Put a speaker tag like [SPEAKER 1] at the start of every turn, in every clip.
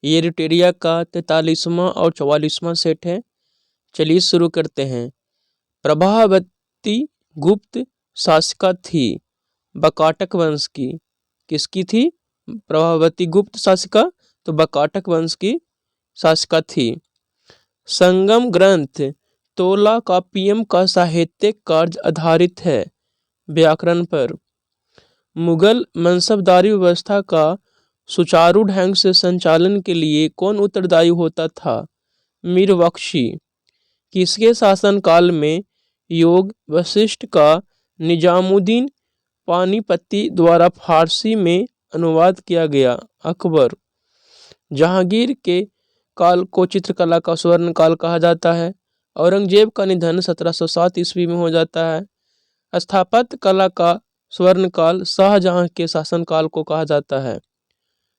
[SPEAKER 1] ये एरिट्रिया का 43वां और 44वां सेट है। चलिए शुरू करते हैं। प्रभावती गुप्त शासिका थी बकाटक वंश की। किसकी थी? प्रभावती गुप्त शासिका, तो बकाटक वंश की शासिका थी। संगम ग्रंथ तोलाकापियम का साहित्यिक कार्य आधारित है व्याकरण पर। मुगल मनसबदारी व्यवस्था का सुचारू ढंग से संचालन के लिए कौन उत्तरदायी होता था? मीर बख्शी। किसके शासनकाल में योग वशिष्ठ का निजामुद्दीन पानीपती द्वारा फारसी में अनुवाद किया गया? अकबर। जहांगीर के काल को चित्रकला का स्वर्ण काल कहा जाता है। औरंगजेब का निधन 1707 ईस्वी में हो जाता है। स्थापत्य कला का स्वर्ण काल शाहजहां के शासनकाल को कहा जाता है।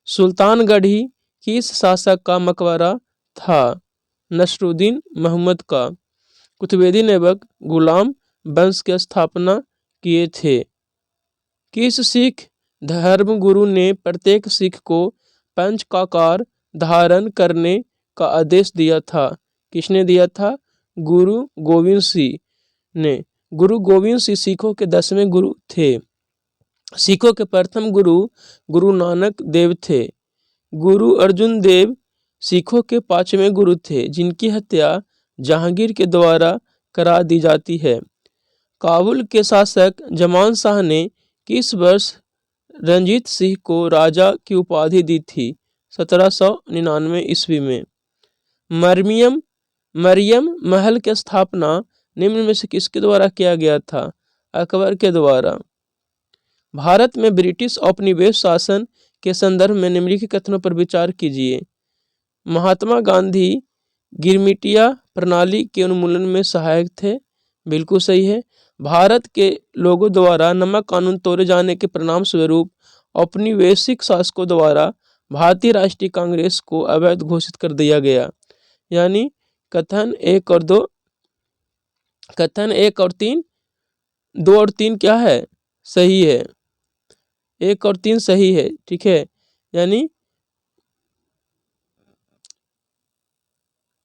[SPEAKER 1] सुल्तानगढ़ी किस शासक का मकबरा था? नसरुद्दीन मोहम्मद का। कुतुबुद्दीन ऐबक गुलाम वंश की स्थापना किए थे। किस सिख धर्म गुरु ने प्रत्येक सिख को पंचकाकार धारण करने का आदेश दिया था? किसने दिया था? गुरु गोविंद सिंह ने। गुरु गोविंद सिंह सिखों के 10वें गुरु थे। सिखों के प्रथम गुरु गुरु नानक देव थे। गुरु अर्जुन देव सिखों के 5वें गुरु थे, जिनकी हत्या जहांगीर के द्वारा करा दी जाती है। काबुल के शासक जमान शाह ने किस वर्ष रंजीत सिंह को राजा की उपाधि दी थी? 1799 ईस्वी में। मरियम महल की स्थापना निम्न में से किसके द्वारा किया गया था? अकबर के द्वारा। भारत में ब्रिटिश औपनिवेश शासन के संदर्भ में निम्नलिखित कथनों पर विचार कीजिए। महात्मा गांधी गिरमिटिया प्रणाली के उन्मूलन में सहायक थे। बिल्कुल सही है। भारत के लोगों द्वारा नमक कानून तोड़े जाने के परिणाम स्वरूप औपनिवेशिक शासकों द्वारा भारतीय राष्ट्रीय कांग्रेस को अवैध घोषित कर दिया गया। यानी कथन 1 और 2, कथन 1 और 3, 2 और 3 क्या है? सही है। 1 और 3 सही है, ठीक है। यानी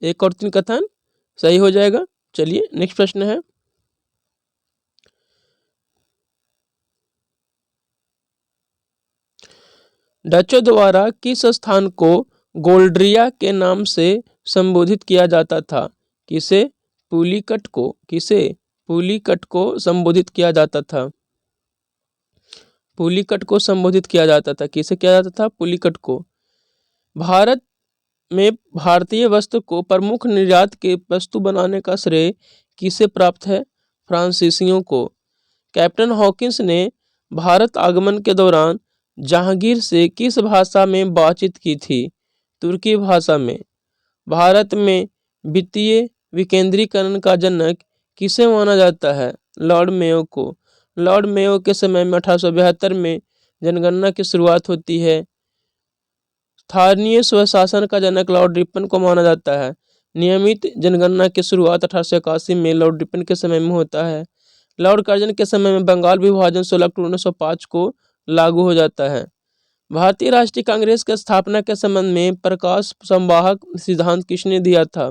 [SPEAKER 1] 1 और 3 कथन सही हो जाएगा। चलिए नेक्स्ट प्रश्न है। डचों द्वारा किस स्थान को गोल्ड्रिया के नाम से संबोधित किया जाता था? किसे? पुलिकट को। किसे? पुलिकट को संबोधित किया जाता था। पुलिकट को संबोधित किया जाता था। किसे किया जाता था? पुलिकट को। भारत में भारतीय वस्तु को प्रमुख निर्यात के वस्तु बनाने का श्रेय किसे प्राप्त है? फ्रांसीसियों को। कैप्टन हॉकिंस ने भारत आगमन के दौरान जहांगीर से किस भाषा में बातचीत की थी? तुर्की भाषा में। भारत में वित्तीय विकेंद्रीकरण का जनक किसे माना जाता है? लॉर्ड मेयो को। लॉर्ड मेयो के समय में 1872 में जनगणना की शुरुआत होती है। स्थानीय स्वशासन का जनक लॉर्ड रिपन को माना जाता है। नियमित जनगणना की शुरुआत 1881 में लॉर्ड रिपन के समय में होता है। लॉर्ड कर्जन के समय में बंगाल विभाजन 16 अक्टूबर 1905 को लागू हो जाता है। भारतीय राष्ट्रीय कांग्रेस की स्थापना के संबंध में प्रकाश संवाहक सिद्धांत किसने दिया था?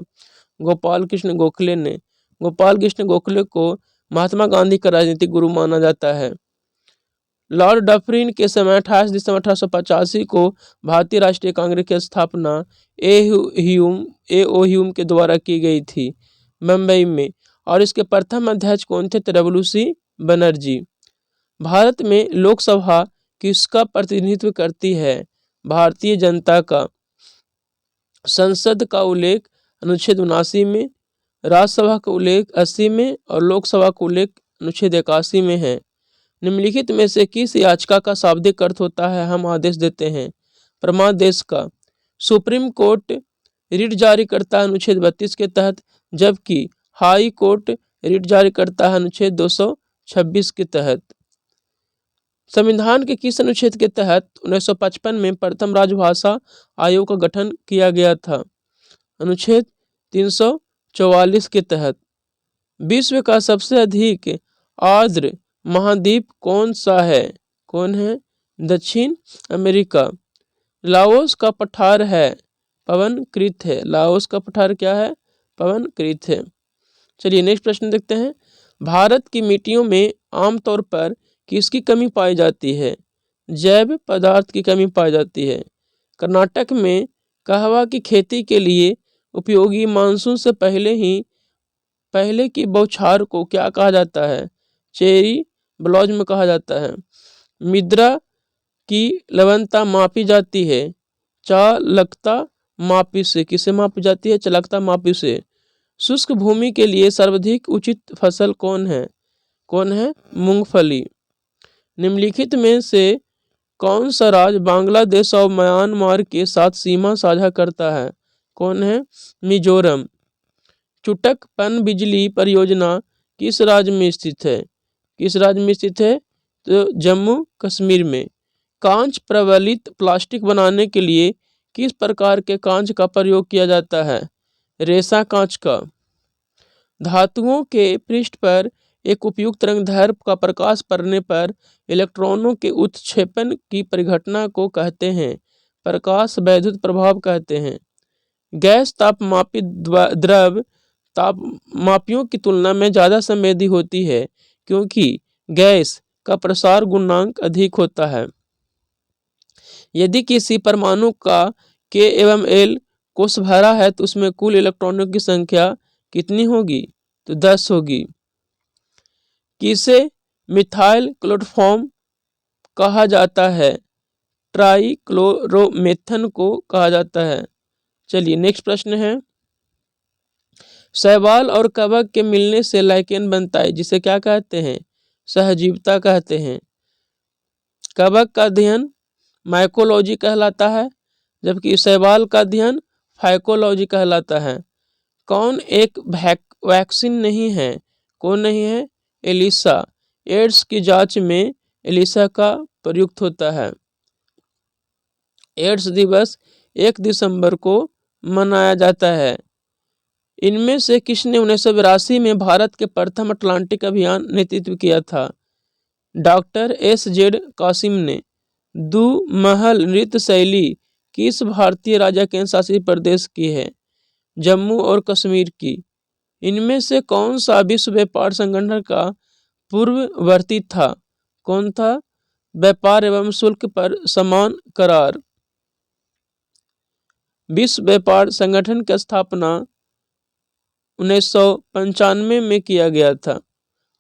[SPEAKER 1] गोपाल कृष्ण गोखले ने। गोपाल कृष्ण गोखले को महात्मा गांधी का राजनीतिक गुरु माना जाता है। लॉर्ड डफरिन के समय 28 दिसंबर 1885 को भारतीय राष्ट्रीय कांग्रेस की स्थापना ए.ओ. ह्यूम के द्वारा की गई थी मुंबई में, और इसके प्रथम अध्यक्ष कौन थे? डब्ल्यू.सी. बनर्जी। भारत में लोकसभा किसका प्रतिनिधित्व करती है? भारतीय जनता का। संसद का उल्लेख अनुच्छेद 79 में, राज्यसभा का उल्लेख 80 में और लोकसभा का उल्लेख अनुच्छेद 81 में है। निम्नलिखित में से किस याचिका का शाब्दिक अर्थ होता है हम आदेश देते हैं? परमादेश का। सुप्रीम कोर्ट रिट जारी करता है अनुच्छेद 32 के तहत, जबकि हाई कोर्ट रिट जारी करता है अनुच्छेद 226 के तहत। संविधान के किस अनुच्छेद के तहत 1955 में प्रथम राजभाषा आयोग का गठन किया गया था? अनुच्छेद 344 के तहत। विश्व का सबसे अधिक आर्द्र महाद्वीप कौन सा है? कौन है? दक्षिण अमेरिका। लाओस का पठार है पवनकृत है। लाओस का पठार क्या है? पवनकृत है। चलिए नेक्स्ट प्रश्न देखते हैं। भारत की मिट्टियों में आमतौर पर किसकी कमी पाई जाती है? जैव पदार्थ की कमी पाई जाती है। कर्नाटक में कहवा की खेती के लिए उपयोगी मानसून से पहले की बौछार को क्या कहा जाता है? चेरी ब्लॉसम कहा जाता है। मृदा की लवणता मापी जाती है चालकता मापी से। किसे मापी जाती है? चालकता मापी से। शुष्क भूमि के लिए सर्वाधिक उचित फसल कौन है? मूंगफली। निम्नलिखित में से कौन सा राज्य बांग्लादेश और म्यांमार के साथ सीमा साझा करता है? कौन है? मिजोरम। चुटक पनबिजली परियोजना किस राज्य में स्थित है? तो जम्मू कश्मीर में। कांच प्रबलित प्लास्टिक बनाने के लिए किस प्रकार के कांच का प्रयोग किया जाता है? रेशा कांच का। धातुओं के पृष्ठ पर एक उपयुक्त रंगधर का प्रकाश पड़ने पर इलेक्ट्रॉनों के उत्क्षेपण की परिघटना को कहते हैं प्रकाश वैद्युत प्रभाव कहते हैं। गैस तापमापी द्रव तापमापियों की तुलना में ज़्यादा संवेदी होती है क्योंकि गैस का प्रसार गुणांक अधिक होता है। यदि किसी परमाणु का K एवं L कोष भरा है तो उसमें कुल इलेक्ट्रॉनों की संख्या कितनी होगी? तो 10 होगी। किसे मिथाइल क्लोरोफॉर्म कहा जाता है? ट्राइक्लोरोमेथन को कहा जाता है। चलिए नेक्स्ट प्रश्न है। शैवाल और कवक के मिलने से लाइकेन बनता है जिसे क्या कहते हैं? सहजीविता कहते हैं। कवक का अध्ययन माइकोलॉजी कहलाता है जबकि शैवाल का अध्ययन फाइकोलॉजी कहलाता है। कौन एक वैक्सीन नहीं है? कौन नहीं है? एलिसा। एड्स की जांच में एलिसा का प्रयुक्त होता है। एड्स दिवस 1 दिसंबर को मनाया जाता है। इनमें से किसने 1982 में भारत के प्रथम अटलांटिक अभियान नेतृत्व किया था? Doctor S.Z. कासिम ने। दुमहल नृत्य शैली किस भारतीय राज्य केंद्र शासित प्रदेश की है? जम्मू और कश्मीर की। इनमें से कौन सा विश्व व्यापार संगठन का पूर्ववर्ती था? कौन था? व्यापार एवं शुल्क पर समान करार। विश्व व्यापार संगठन की स्थापना 1995 में किया गया था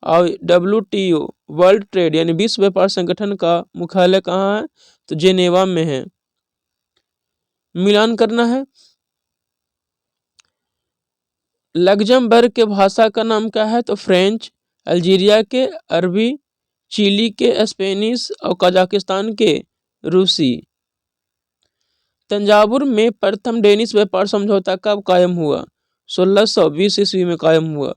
[SPEAKER 1] और WTO वर्ल्ड ट्रेड यानी विश्व व्यापार संगठन का मुख्यालय कहाँ है? तो जेनेवा में है। मिलान करना है। लग्जमबर्ग के भाषा का नाम क्या है? तो फ्रेंच। अल्जीरिया के अरबी, चिली के स्पेनिश और कजाकिस्तान के रूसी। तंजावुर में प्रथम डेनिश व्यापार समझौता कब कायम हुआ? 1620 ईस्वी में कायम हुआ।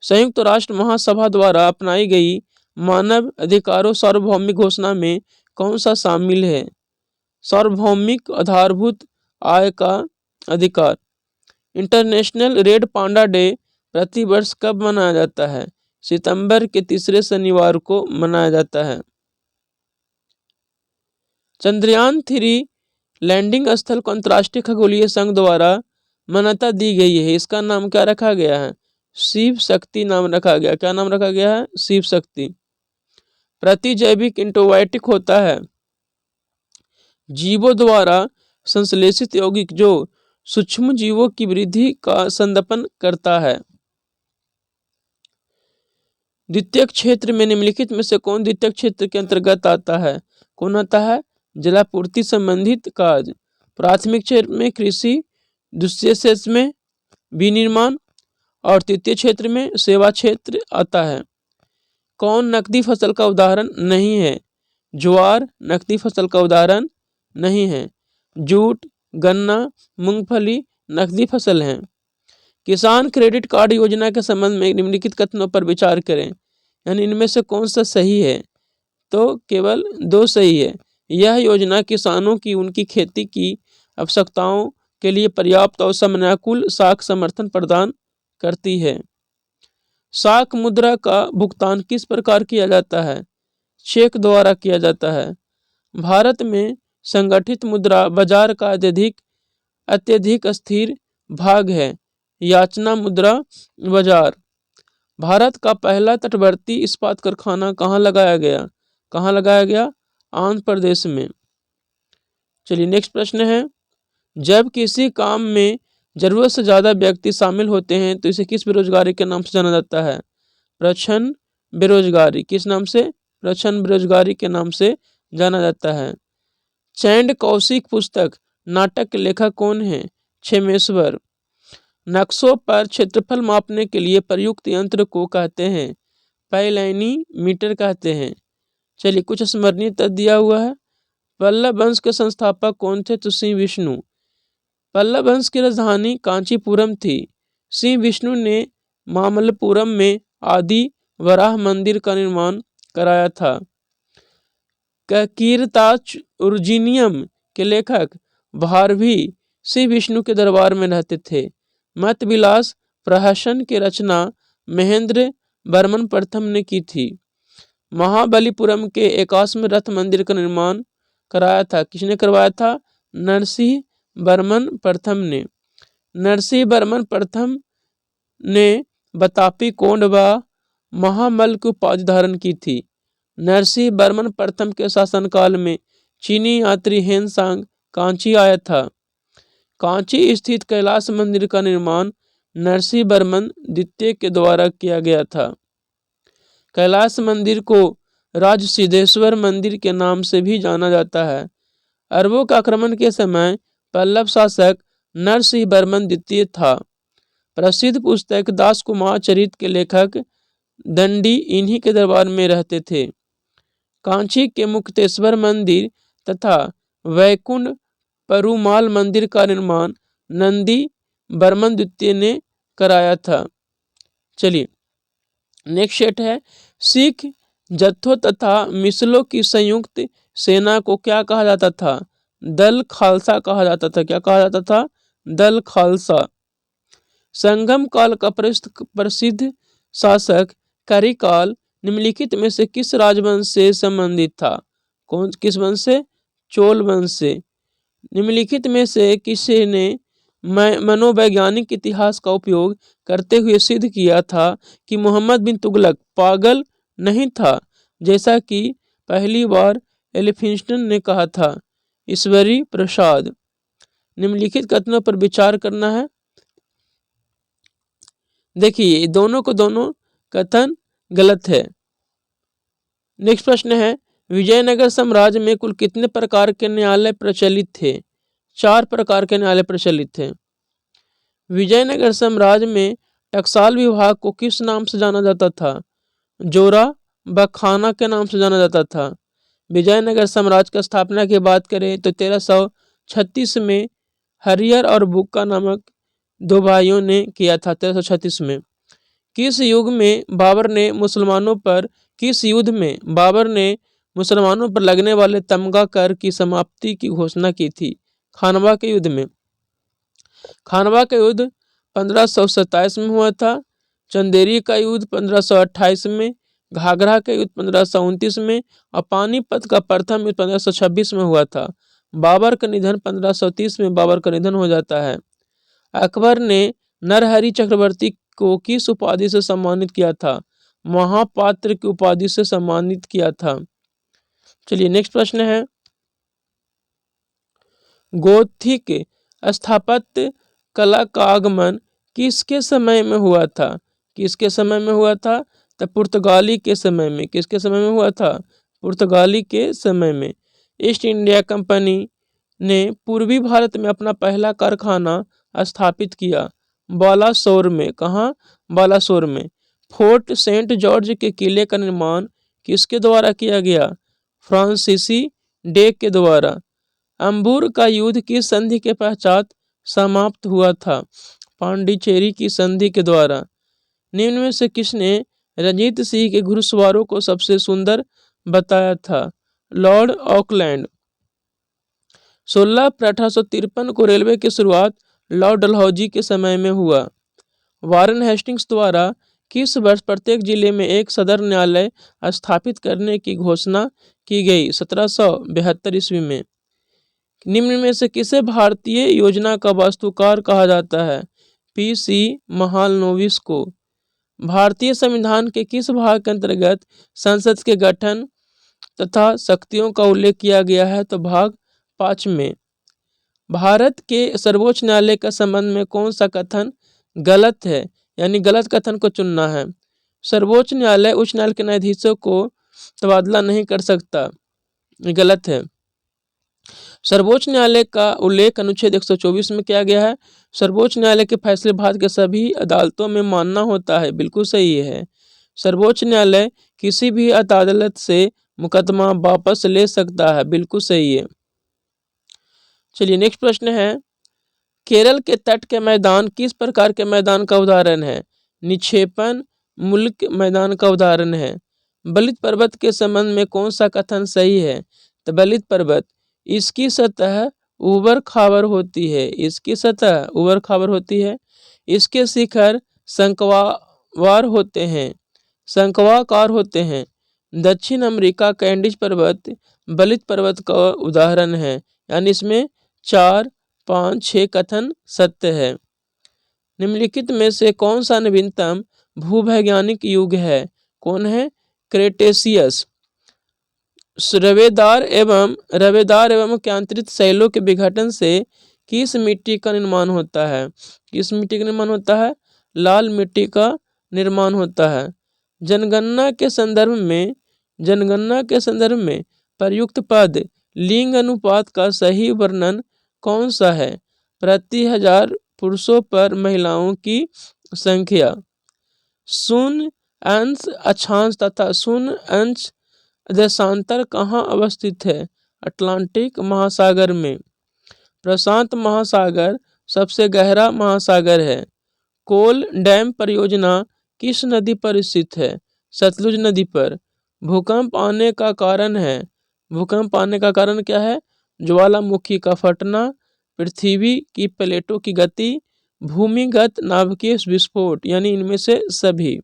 [SPEAKER 1] संयुक्त राष्ट्र महासभा द्वारा अपनाई गई मानव अधिकारों सार्वभौमिक घोषणा में कौन सा शामिल है? सार्वभौमिक आधारभूत आय का अधिकार। इंटरनेशनल रेड पांडा डे प्रति वर्ष कब मनाया जाता है? सितंबर के तीसरे शनिवार को मनाया जाता है। चंद्रयान 3 लैंडिंग स्थल को अंतर्राष्ट्रीय खगोलीय संघ द्वारा मान्यता दी गई है। इसका नाम क्या रखा गया है? शिव शक्ति नाम रखा गया। क्या नाम रखा गया है? शिव शक्ति। प्रतिजैविक एंटीबायोटिक होता है जीवों द्वारा संश्लेषित यौगिक जो सूक्ष्म जीवों की वृद्धि का संदर्पण करता है। द्वितीयक क्षेत्र में निम्नलिखित में से कौन द्वितीयक क्षेत्र के अंतर्गत आता है? कौन आता है? जलापूर्ति संबंधित कार्य। प्राथमिक क्षेत्र में कृषि, द्वितीय क्षेत्र में विनिर्माण और तृतीय क्षेत्र में सेवा क्षेत्र आता है। कौन नकदी फसल का उदाहरण नहीं है? ज्वार नकदी फसल का उदाहरण नहीं है। जूट, गन्ना, मूंगफली नकदी फसल हैं। किसान क्रेडिट कार्ड योजना के संबंध में निम्नलिखित कथनों पर विचार करें। यानी इनमें से कौन सा सही है? तो केवल 2 सही है। यह योजना किसानों की उनकी खेती की आवश्यकताओं के लिए पर्याप्त और समयानुकूल साख समर्थन प्रदान करती है। साख मुद्रा का भुगतान किस प्रकार किया जाता है? चेक द्वारा किया जाता है। भारत में संगठित मुद्रा बाजार का अत्यधिक अत्यधिक अस्थिर भाग है। याचना मुद्रा बाजार। भारत का पहला तटवर्ती इस्पात कारखाना कहाँ लगाया गया? कहाँ लगाया गया? आंध्र प्रदेश में। चलिए नेक्स्ट प्रश्न है, जब किसी काम में जरूरत से ज्यादा व्यक्ति शामिल होते हैं तो इसे किस बेरोजगारी के नाम से जाना जाता है? प्रच्छन्न बेरोजगारी। किस नाम से? प्रच्छन्न बेरोजगारी के नाम से जाना जाता है। चैंड कौशिक पुस्तक नाटक के लेखक कौन है? क्षेमेश्वर। नक्शों पर क्षेत्रफल मापने के लिए प्रयुक्त यंत्र को कहते हैं? पैलानी मीटर कहते हैं। चलिए कुछ स्मरणीय तथ्य दिया हुआ है। पल्लव वंश के संस्थापक कौन थे? तो सिंह विष्णु। पल्लव वंश की राजधानी कांचीपुरम थी। सिंह विष्णु ने मामल्लपुरम में आदि वराह मंदिर का निर्माण कराया था। कीर्तार्जुनीयम के लेखक भारवी श्री विष्णु के दरबार में रहते थे। मत विलास प्रहसन की रचना महेंद्र वर्मन प्रथम ने की थी। महाबलीपुरम के एकाश्म रथ मंदिर का निर्माण कराया था। किसने करवाया था? नरसिंह वर्मन प्रथम ने। नरसिंह वर्मन प्रथम ने बतापी कोंड व महामल की उपाधि धारण की थी। नरसिंह वर्मन प्रथम के शासनकाल में चीनी यात्री हेनसांग कांची आया था। कांची स्थित कैलाश मंदिर का निर्माण नरसिंह वर्मन द्वितीय के द्वारा किया गया था। कैलाश मंदिर को राजसिद्धेश्वर मंदिर के नाम से भी जाना जाता है। अरबों के आक्रमण के समय पल्लव शासक नरसिंह वर्मन द्वितीय था। प्रसिद्ध पुस्तक दासकुमार चरित के लेखक दंडी इन्हीं के दरबार में रहते थे। कांची के मुक्तेश्वर मंदिर तथा वैकुंठ परुमाल मंदिर का निर्माण नंदी वर्मन द्वितीय ने कराया था। चलिए नेक्स्ट सेट है, सिख जत्थों तथा मिसलों की संयुक्त सेना को क्या कहा जाता था? दल खालसा कहा जाता था। क्या कहा जाता था? दल खालसा। संगम काल का प्रसिद्ध शासक करिकाल निम्नलिखित में से किस राजवंश से संबंधित था? कौन किस वंश से? चोल वंश से। निम्नलिखित में से किसी ने मनोवैज्ञानिक इतिहास का उपयोग करते हुए सिद्ध किया था कि मोहम्मद बिन तुगलक पागल नहीं था, जैसा कि पहली बार एल्फिंस्टन ने कहा था? ईश्वरी प्रसाद। निम्नलिखित कथनों पर विचार करना है। देखिए दोनों को दोनों कथन गलत है। नेक्स्ट प्रश्न है, विजयनगर साम्राज्य में कुल कितने प्रकार के न्यायालय प्रचलित थे? 4 प्रकार के न्यायालय प्रचलित थे। विजयनगर साम्राज्य में टकसाल विभाग को किस नाम से जाना जाता था? जोरा बखाना के नाम से जाना जाता था। विजयनगर साम्राज्य की स्थापना की बात करें तो 1336 में हरियर और बुक्का नामक 2 भाइयों ने किया था। 1336 में। किस युद्ध में बाबर ने मुसलमानों पर लगने वाले तमगा कर की समाप्ति की घोषणा की थी? खानवा के युद्ध में। खानवा का युद्ध 1527 में हुआ था। चंदेरी का युद्ध 1528 में, घाघरा का युद्ध 1529 में और पानीपत का प्रथम युद्ध 1526 में हुआ था। बाबर का निधन 1530 में बाबर का निधन हो जाता है। अकबर ने नरहरि चक्रवर्ती को किस उपाधि से सम्मानित किया था? महापात्र की उपाधि से सम्मानित किया था। चलिए नेक्स्ट प्रश्न है, गोथिक स्थापत्य कला का आगमन किसके समय में हुआ था? किसके समय में हुआ था? तो पुर्तगाली के समय में। किसके समय में हुआ था? पुर्तगाली के समय में। ईस्ट इंडिया कंपनी ने पूर्वी भारत में अपना पहला कारखाना स्थापित किया, बालासोर में। कहाँ? बालासोर में। फोर्ट सेंट जॉर्ज के किले का निर्माण किसके द्वारा किया गया? फ्रांसीसी डे के द्वारा। अंबूर का युद्ध किस संधि के पश्चात समाप्त हुआ था? पांडिचेरी की संधि के द्वारा। निम्न में से किसने रंजीत सिंह के घुड़सवारों को सबसे सुंदर बताया था? Lord Auckland. 16 अप्रैल 1853 को रेलवे की शुरुआत लॉर्ड डलहौजी के समय में हुआ। वारेन हेस्टिंग्स द्वारा किस वर्ष प्रत्येक जिले में एक सदर न्यायालय स्थापित करने की घोषणा की गई? 1772 ईस्वी में। निम्न में से किसे भारतीय योजना का वास्तुकार कहा जाता है? पीसी महालनोबिस को। भारतीय संविधान के किस भाग के अंतर्गत संसद के गठन तथा शक्तियों का उल्लेख किया गया है? तो भाग 5 में। भारत के सर्वोच्च न्यायालय के संबंध में कौन सा कथन गलत है, यानी गलत कथन को चुनना है? सर्वोच्च न्यायालय उच्च न्यायालय के न्यायाधीशों को तबादला नहीं कर सकता, गलत है। सर्वोच्च न्यायालय का उल्लेख अनुच्छेद 124 में किया गया है। सर्वोच्च न्यायालय के फैसले भारत के सभी अदालतों में मानना होता है, बिल्कुल सही है। सर्वोच्च न्यायालय किसी भी अदालत से मुकदमा वापस ले सकता है, बिल्कुल सही है। चलिए नेक्स्ट प्रश्न है, केरल के तट के मैदान किस प्रकार के मैदान का उदाहरण है? निक्षेपण मुल्क मैदान का उदाहरण है। बलित पर्वत के संबंध में कौन सा कथन सही है? तो बलित पर्वत, इसकी सतह उबड़ खाबड़ होती है, इसकी सतह उबड़ खाबड़ होती है। इसके शिखर शंक्वाकार होते हैं, शंक्वाकार होते हैं। दक्षिण अमेरिका का एंडीज पर्वत बलित पर्वत का उदाहरण है, यानी इसमें 4, 5, 6 कथन सत्य है। निम्नलिखित में से कौन सा नवीनतम भूवैज्ञानिक युग है? कौन है? क्रेटेशियस। रवेदार एवं केंद्रित शैलों के विघटन से किस मिट्टी का निर्माण होता है? किस मिट्टी का निर्माण होता है? लाल मिट्टी का निर्माण होता है। जनगणना के संदर्भ में प्रयुक्त पद लिंग अनुपात का सही वर्णन कौन सा है? प्रति 1000 पुरुषों पर महिलाओं की संख्या। शून्य अंश अक्षांश तथा शून्य अंश देशांतर कहाँ अवस्थित है? अटलांटिक महासागर में। प्रशांत महासागर सबसे गहरा महासागर है। कोल डैम परियोजना किस नदी पर स्थित है? सतलुज नदी पर। भूकंप आने का कारण है, भूकंप आने का कारण क्या है? ज्वालामुखी का फटना, पृथ्वी की प्लेटों की गति, भूमिगत नाभिकीय विस्फोट, यानी इनमें से सभी।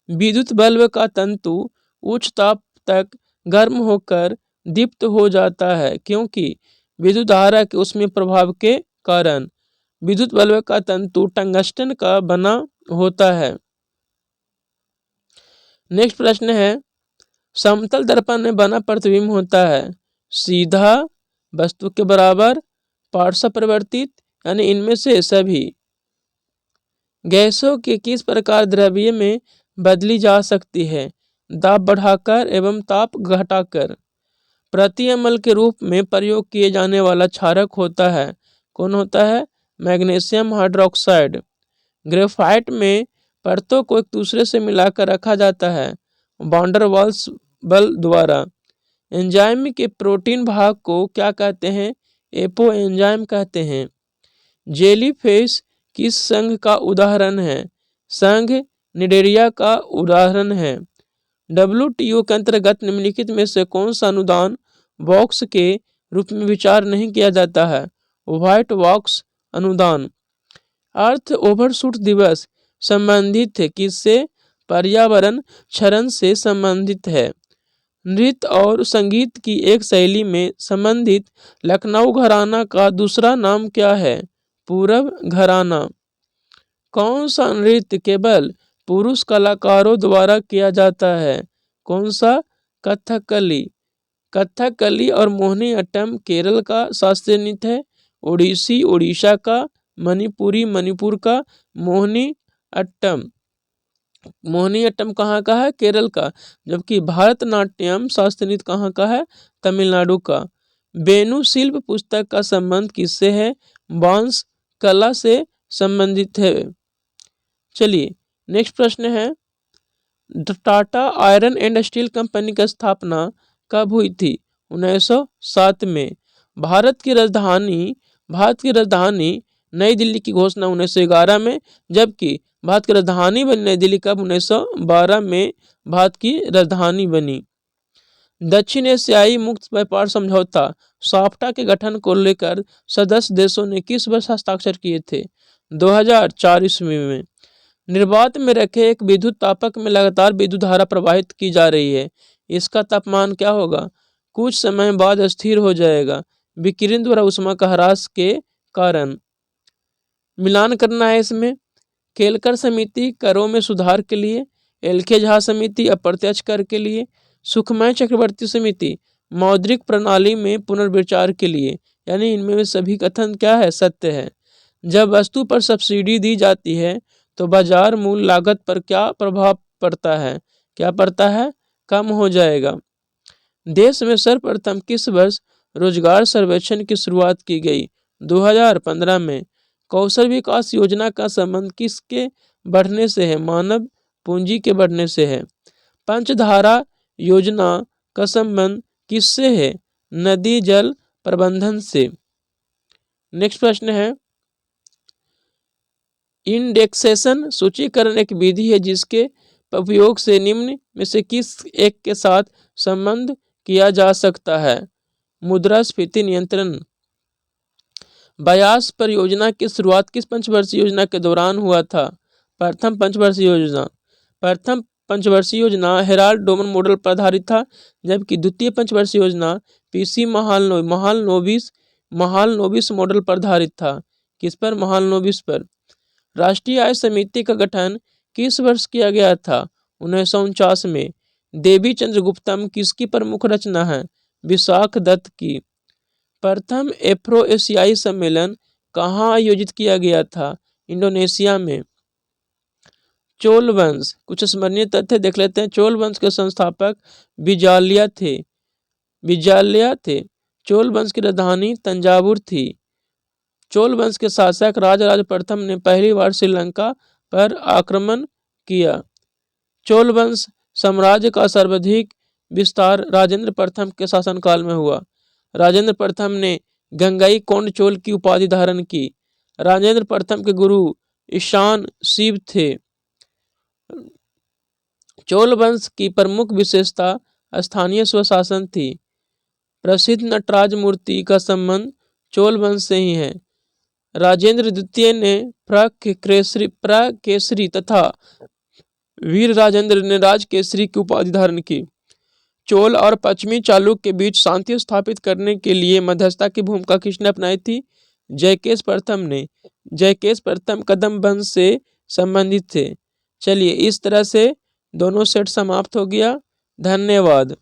[SPEAKER 1] विद्युत बल्ब का तंतु उच्च ताप तक गर्म होकर दीप्त हो जाता है, क्योंकि विद्युत धारा के उसमें प्रभाव के कारण। विद्युत बल्ब का तंतु टंगस्टन का बना होता है। नेक्स्ट प्रश्न है, समतल दर्पण में बना प्रतिबिंब होता है सीधा, वस्तु के बराबर, पार्श्व परिवर्तित, यानी इनमें से सभी। गैसों के किस प्रकार द्रव्य में बदली जा सकती है? दाब बढ़ाकर एवं ताप घटाकर। प्रति एमएल के रूप में प्रयोग किए जाने वाला क्षारक होता है, कौन होता है? Magnesium hydroxide. ग्रेफाइट में परतों को एक दूसरे से मिलाकर रखा जाता है वैन डर वाल्स बल द्वारा। एंजाइम के प्रोटीन भाग को क्या कहते हैं? एपो एंजाइम कहते हैं। जेलीफिश किस संघ का उदाहरण है? संघ निडेरिया का उदाहरण है। WTO के अंतर्गत निम्नलिखित में से कौन सा अनुदान बॉक्स के रूप में विचार नहीं किया जाता है? व्हाइट बॉक्स अनुदान। अर्थ ओवरशूट दिवस संबंधित है किससे? पर्यावरण क्षरण से संबंधित है। नृत्य और संगीत की एक शैली में संबंधित लखनऊ घराना का दूसरा नाम क्या है? पूरब घराना। कौन सा नृत्य केवल पुरुष कलाकारों द्वारा किया जाता है? कौन सा? कथकली। कथकली और मोहिनी अट्टम केरल का शास्त्रीय नृत्य है। ओडिसी उड़ीसा का, मणिपुरी मणिपुर का, मोहिनी अट्टम। मोहिनी अट्टम कहाँ का है? केरल का। जबकि भारतनाट्यम शास्त्रीय नृत्य कहाँ का है? तमिलनाडु का। वेणु शिल्प पुस्तक का संबंध किससे है? बांस कला से संबंधित है। चलिए नेक्स्ट प्रश्न है, Tata iron and steel company की स्थापना कब हुई थी? 1907 में। भारत की राजधानी नई दिल्ली की घोषणा 1911 में, जबकि भारत की राजधानी बनी नई दिल्ली कब? 1912 में भारत की राजधानी बनी। दक्षिण एशियाई मुक्त व्यापार समझौता साफ्टा के गठन को लेकर सदस्य देशों ने किस वर्ष हस्ताक्षर किए थे? 2004 ईस्वी में। निर्वात में रखे एक विद्युत तापक में लगातार विद्युत धारा प्रवाहित की जा रही है, इसका तापमान क्या होगा? कुछ समय बाद स्थिर हो जाएगा, विकिरण द्वारा ऊष्मा का ह्रास के कारण। मिलान करना है इसमें। केलकर समिति करों में सुधार के लिए, एलके झा समिति अप्रत्यक्ष कर के लिए, सुखमय चक्रवर्ती समिति मौद्रिक प्रणाली में पुनर्विचार के लिए। यानी इनमें सभी कथन क्या है, सत्य है। जब वस्तु पर सब्सिडी दी जाती है तो बाजार मूल्य लागत पर क्या प्रभाव पड़ता है, क्या पड़ता है, कम हो जाएगा। देश में सर्वप्रथम किस वर्ष रोजगार सर्वेक्षण की शुरुआत की गई? 2015 में। कौशल विकास योजना का संबंध किसके बढ़ने से है? मानव पूंजी के बढ़ने से है। पंचधारा योजना का संबंध किससे है? नदी जल प्रबंधन से। नेक्स्ट प्रश्न है, इंडेक्सेशन सूचीकरण एक विधि है जिसके उपयोग से निम्न में से किस एक के साथ संबंध किया जा सकता है? मुद्रास्फीति नियंत्रण। ब्यास परियोजना की शुरुआत किस पंचवर्षीय योजना के दौरान हुआ था? प्रथम पंचवर्षीय योजना। प्रथम पंचवर्षीय योजना हेराल्ड डोमन मॉडल पर आधारित था, जबकि द्वितीय पंचवर्षीय योजना पीसी महालनोबिस मॉडल पर आधारित था। किस पर? महालनोबिस पर। राष्ट्रीय आय समिति का गठन किस वर्ष किया गया था? 1949 में। देवी चंद्रगुप्तम किसकी प्रमुख रचना है? विशाख दत्त की। प्रथम एफ्रो एशियाई सम्मेलन कहाँ आयोजित किया गया था? इंडोनेशिया में। चोल वंश, कुछ स्मरणीय तथ्य देख लेते हैं। चोल वंश के संस्थापक विजालिया थे। चोल वंश की राजधानी तंजावुर थी। चोल वंश के शासक राजराज प्रथम ने पहली बार श्रीलंका पर आक्रमण किया। चोल वंश साम्राज्य का सर्वाधिक विस्तार राजेंद्र प्रथम के शासनकाल में हुआ। राजेंद्र प्रथम ने गंगईकोंड चोल की उपाधि धारण की। राजेंद्र प्रथम के गुरु ईशान शिव थे। चोल वंश की प्रमुख विशेषता स्थानीय स्वशासन थी। प्रसिद्ध नटराज मूर्ति का संबंध चोल वंश से ही है। राजेंद्र द्वितीय ने प्रकेसरी तथा वीर राजेंद्र ने राजकेसरी की उपाधि धारण की। चोल और पश्चिमी चालुक्य के बीच शांति स्थापित करने के लिए मध्यस्थता की भूमिका किसने अपनाई थी? जयकेश प्रथम ने। जयकेश प्रथम कदम वंश से संबंधित थे। चलिए, इस तरह से दोनों सेट समाप्त हो गया। धन्यवाद।